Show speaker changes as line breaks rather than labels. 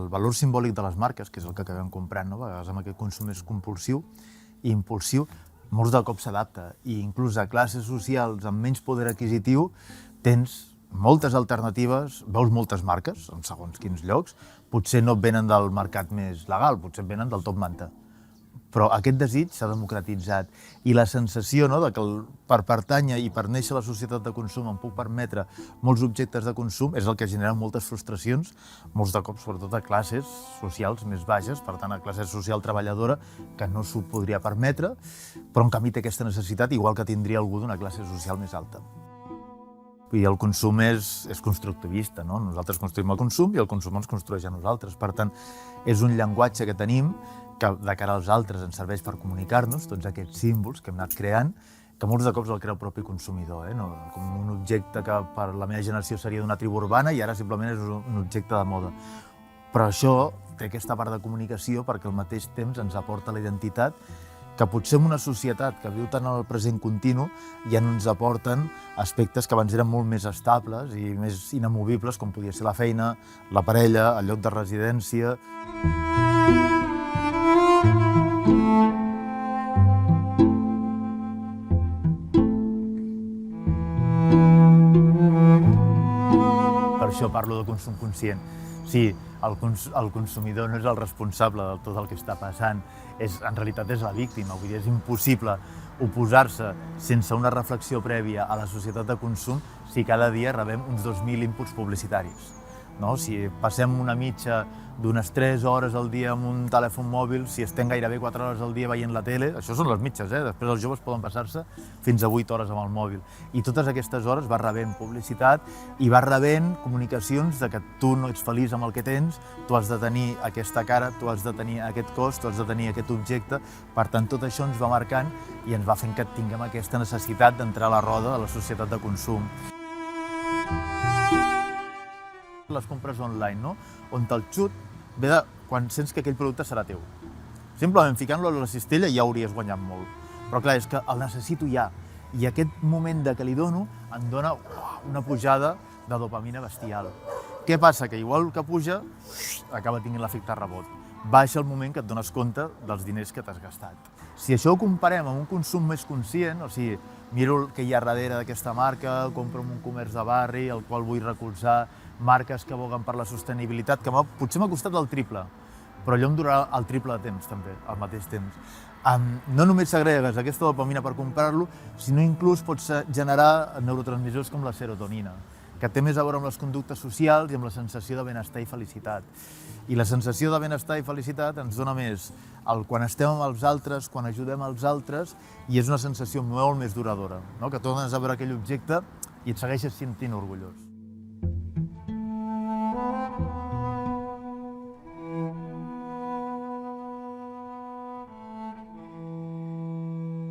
el valor simbòlic de les marques, que és el que acabem comprant, no? A vegades amb aquest consum és compulsiu i impulsiu, molts de cop s'adapta, i inclús a classes socials amb menys poder adquisitiu tens moltes alternatives, veus moltes marques, en segons quins llocs, potser no venen del mercat més legal, potser venen del top manta. Però aquest desig s'ha democratitzat i la sensació de que per pertànyer i per néixer a la societat de consum em puc permetre molts objectes de consum és el que genera moltes frustracions, molts de cops, sobretot a classes socials més baixes, per tant a classe social treballadora que no s'ho podria permetre, però en canvi té aquesta necessitat igual que tindria algú d'una classe social més alta. I el consum és constructivista, no? Nosaltres construïm el consum i el consum ens construeix a nosaltres. Per tant, és un llenguatge que tenim que de cara als altres ens serveix per comunicar-nos, tots aquests símbols que hem anat creant, que molts de cops el crea el propi consumidor, no? Com un objecte que per la meva generació seria d'una tribu urbana i ara simplement és un objecte de moda. Però això té aquesta part de comunicació perquè al mateix temps ens aporta la identitat que potser en una societat que viu tant en el present continu ja no ens aporten aspectes que abans eren molt més estables i més inamovibles, com podia ser la feina, la parella, el lloc de residència. Per això parlo de consum conscient. Sí, el consumidor no és el responsable de tot el que està passant, en realitat és la víctima. Vull dir, és impossible oposar-se sense una reflexió prèvia a la societat de consum si cada dia rebem uns 2.000 inputs publicitaris. Si passem una mitja d'unes 3 hores al dia amb un telèfon mòbil, si estem gairebé 4 hores al dia veient la tele, això són les mitges, després els joves poden passar-se fins a 8 hores amb el mòbil. I totes aquestes hores vas rebent publicitat i vas rebent comunicacions de que tu no ets feliç amb el que tens, tu has de tenir aquesta cara, tu has de tenir aquest cos, tu has de tenir aquest objecte. Per tant, tot això ens va marcant i ens va fent que tinguem aquesta necessitat d'entrar a la roda de la societat de consum. Les compres online, on el xut ve de quan sents que aquell producte serà teu. Simplement ficant-lo a la cistella ja hauries guanyat molt. Però clar, és que el necessito ja. I aquest moment que li dono em dona una pujada de dopamina bestial. Què passa? Que igual que puja, acaba tenint l'efecte rebot. Baixa el moment que et dones compte dels diners que t'has gastat. Si això ho comparem amb un consum més conscient, o sigui, miro el que hi ha darrere d'aquesta marca, compro en un comerç de barri, el qual vull recolzar, marques que aboguen per la sostenibilitat, que potser m'ha costat el triple, però allò em durarà el triple de temps també, al mateix temps. No només s'agregues aquesta dopamina per comprar-lo, sinó inclús pots generar neurotransmissors com la serotonina, que té més a veure amb les conductes socials i amb la sensació de benestar i felicitat. I la sensació de benestar i felicitat ens dona més quan estem amb els altres, quan ajudem els altres, i és una sensació molt més duradora, que tornes a veure aquell objecte i et segueixes sentint orgullós.